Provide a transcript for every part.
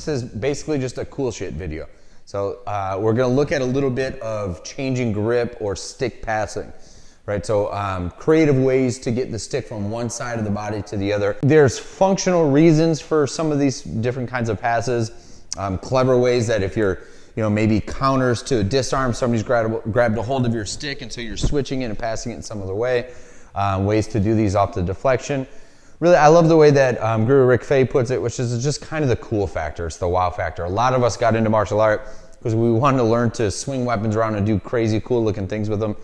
This is basically just a cool shit video. So we're gonna look at a little bit of changing grip or stick passing, right? So creative ways to get the stick from one side of the body to the other. There's functional reasons for some of these different kinds of passes. Clever ways that if you're, maybe counters to a disarm, somebody's grabbed a hold of your stick and so you're switching it and passing it in some other way. Ways to do these off the deflection. Really, I love the way that Guru Rick Fay puts it, which is just kind of the cool factor. It's the wow factor. A lot of us got into martial art because we wanted to learn to swing weapons around and do crazy cool looking things with them.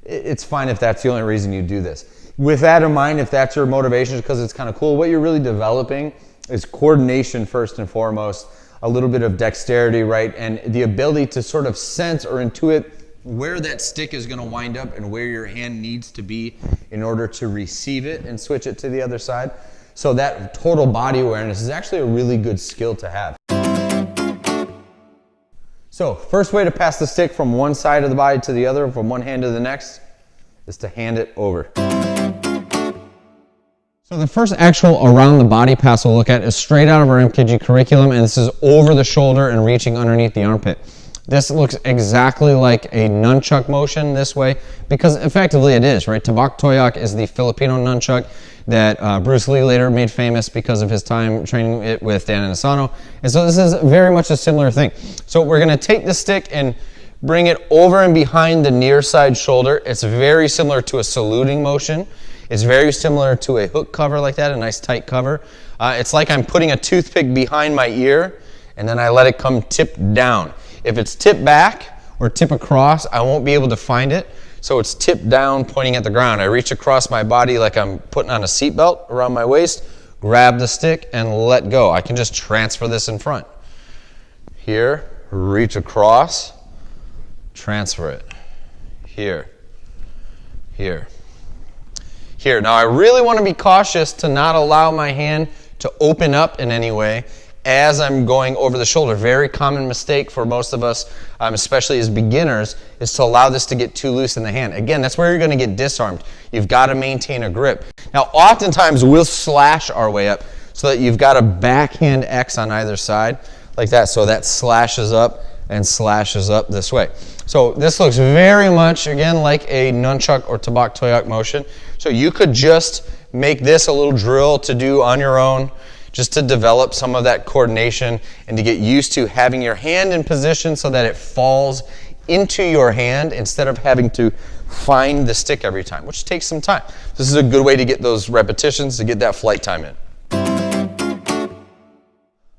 It's fine if that's the only reason you do this. With that in mind, if that's your motivation because it's kind of cool, what you're really developing is coordination first and foremost, a little bit of dexterity, right? And the ability to sort of sense or intuit where that stick is gonna wind up and where your hand needs to be in order to receive it and switch it to the other side. So that total body awareness is actually a really good skill to have. So first way to pass the stick from one side of the body to the other, from one hand to the next, is to hand it over. So the first actual around the body pass we'll look at is straight out of our MKG curriculum, and this is over the shoulder and reaching underneath the armpit. This looks exactly like a nunchuck motion this way, because effectively it is, right? Tabak Toyak is the Filipino nunchuck that Bruce Lee later made famous because of his time training it with Dan Inosanto. And so this is very much a similar thing. So we're gonna take the stick and bring it over and behind the near side shoulder. It's very similar to a saluting motion. It's very similar to a hook cover like that, a nice tight cover. It's like I'm putting a toothpick behind my ear and then I let it come tip down. If it's tip back or tip across, I won't be able to find it. So it's tip down, pointing at the ground. I reach across my body like I'm putting on a seatbelt around my waist, grab the stick and let go. I can just transfer this in front. Here, reach across, transfer it. Here, here, here. Now I really want to be cautious to not allow my hand to open up in any way as I'm going over the shoulder. Very common mistake for most of us, especially as beginners, is to allow this to get too loose in the hand. Again, that's where you're going to get disarmed. You've got to maintain a grip. Now, oftentimes we'll slash our way up so that you've got a backhand X on either side, like that. So that slashes up and slashes up this way. So this looks very much, again, like a nunchuck or tabak toyak motion. So you could just make this a little drill to do on your own, just to develop some of that coordination and to get used to having your hand in position so that it falls into your hand instead of having to find the stick every time, which takes some time. This is a good way to get those repetitions, to get that flight time in.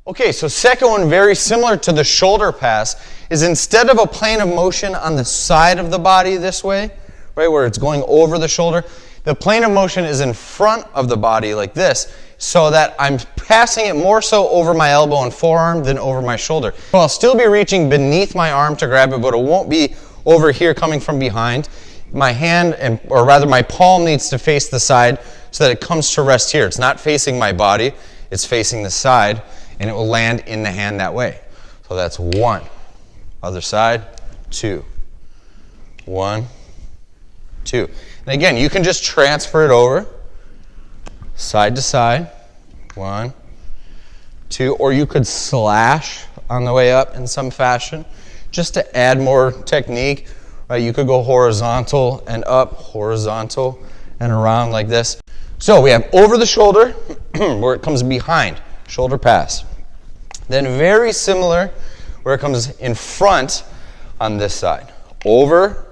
Okay, so second one, very similar to the shoulder pass, is instead of a plane of motion on the side of the body this way, right, where it's going over the shoulder, the plane of motion is in front of the body like this, so that I'm passing it more so over my elbow and forearm than over my shoulder. So I'll still be reaching beneath my arm to grab it, but it won't be over here coming from behind. My hand, or rather my palm, needs to face the side so that it comes to rest here. It's not facing my body, it's facing the side, and it will land in the hand that way. So that's one. Other side, two. One, two. And again, you can just transfer it over side to side, one, two, or you could slash on the way up in some fashion just to add more technique. Right? You could go horizontal and up, horizontal and around like this. So we have over the shoulder where it comes behind, shoulder pass. Then very similar where it comes in front on this side. Over,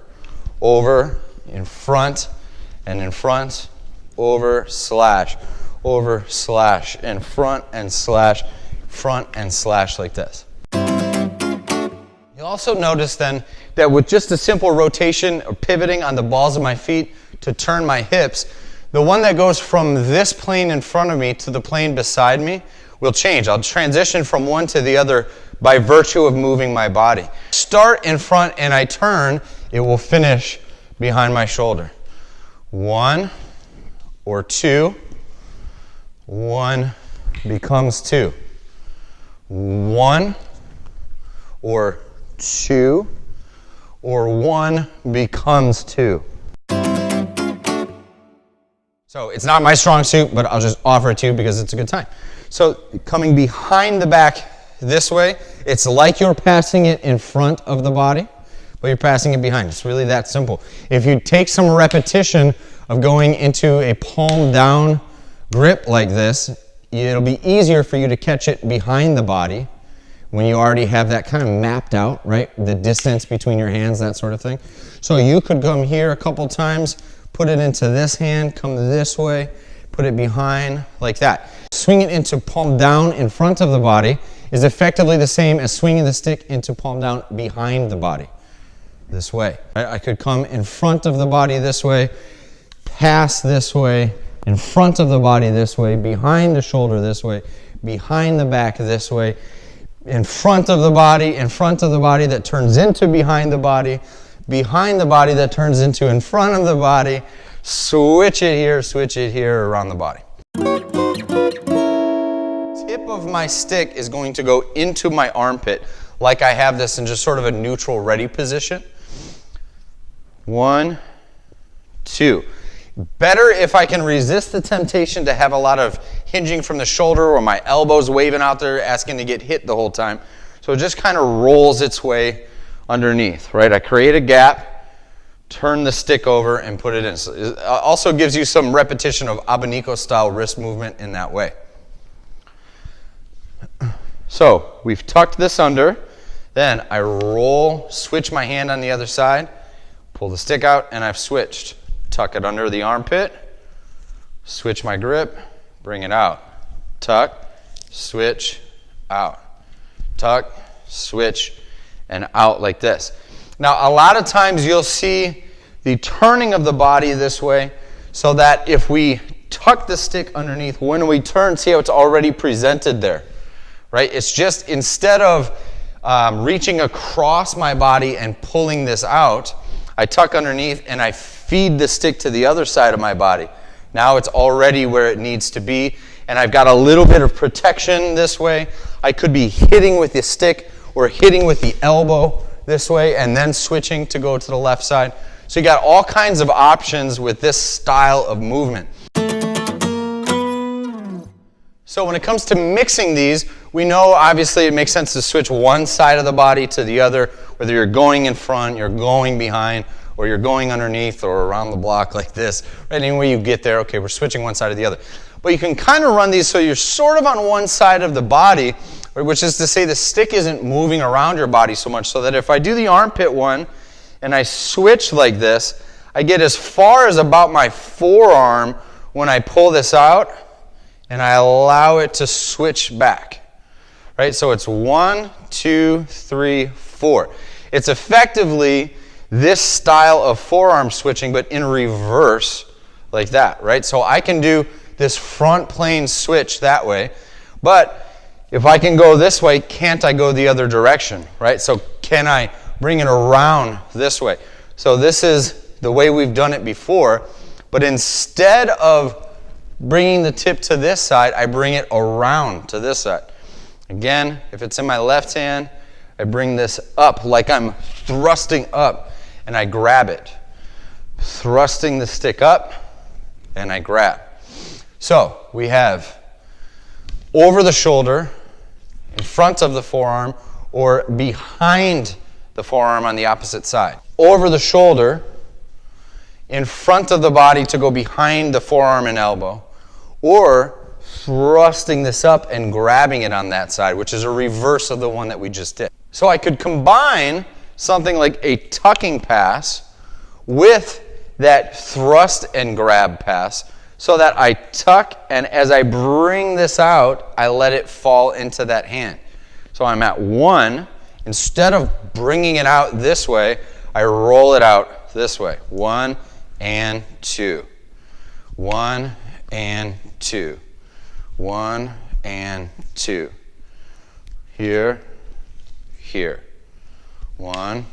over, in front, and in front, over, slash, in front and slash like this. You'll also notice then that with just a simple rotation or pivoting on the balls of my feet to turn my hips, the one that goes from this plane in front of me to the plane beside me will change. I'll transition from one to the other by virtue of moving my body. Start in front and I turn, it will finish behind my shoulder. One or two, one becomes two. One or two, or one becomes two. So it's not my strong suit, but I'll just offer it to you because it's a good time. So coming behind the back this way, it's like you're passing it in front of the body, but you're passing it behind. It's really that simple. If you take some repetition of going into a palm down grip like this, it'll be easier for you to catch it behind the body when you already have that kind of mapped out, right? The distance between your hands, that sort of thing. So you could come here a couple times, put it into this hand, come this way, put it behind, like that. Swing it into palm down in front of the body is effectively the same as swinging the stick into palm down behind the body, this way. I could come in front of the body this way, pass this way, in front of the body this way, behind the shoulder this way, behind the back this way, in front of the body that turns into behind the body that turns into in front of the body, switch it here, around the body. Tip of my stick is going to go into my armpit like I have this in just sort of a neutral ready position. 1, 2. Better if I can resist the temptation to have a lot of hinging from the shoulder or my elbows waving out there asking to get hit the whole time. So it just kind of rolls its way underneath, right? I create a gap, turn the stick over, and put it in. So it also gives you some repetition of abanico style wrist movement in that way. So we've tucked this under, then I roll, switch my hand on the other side, pull the stick out, and I've switched. Tuck it under the armpit, switch my grip, bring it out. Tuck, switch, out. Tuck, switch, and out like this. Now, a lot of times you'll see the turning of the body this way, so that if we tuck the stick underneath, when we turn, see how it's already presented there, right? It's just, instead of reaching across my body and pulling this out, I tuck underneath and I feed the stick to the other side of my body. Now it's already where it needs to be, and I've got a little bit of protection this way. I could be hitting with the stick or hitting with the elbow this way and then switching to go to the left side. So you got all kinds of options with this style of movement. So when it comes to mixing these, we know obviously it makes sense to switch one side of the body to the other, whether you're going in front, you're going behind, or you're going underneath or around the block like this. Right, anywhere you get there, okay, we're switching one side to the other. But you can kind of run these so you're sort of on one side of the body, which is to say the stick isn't moving around your body so much, so that if I do the armpit one and I switch like this, I get as far as about my forearm when I pull this out, and I allow it to switch back. Right? So it's 1, 2, 3, 4. It's effectively this style of forearm switching, but in reverse, like that, right? So I can do this front plane switch that way, but if I can go this way, can't I go the other direction, right? So can I bring it around this way? So this is the way we've done it before, but instead of bringing the tip to this side, I bring it around to this side. Again, if it's in my left hand, I bring this up like I'm thrusting up, and I grab it. Thrusting the stick up, and I grab. So we have over the shoulder, in front of the forearm, or behind the forearm on the opposite side. Over the shoulder, in front of the body to go behind the forearm and elbow, or thrusting this up and grabbing it on that side, which is a reverse of the one that we just did. So I could combine something like a tucking pass with that thrust and grab pass, so that I tuck, and as I bring this out, I let it fall into that hand. So I'm at 1. Instead of bringing it out this way, I roll it out this way. 1 and 2. 1 and 2. 1 and 2. Here, here. 1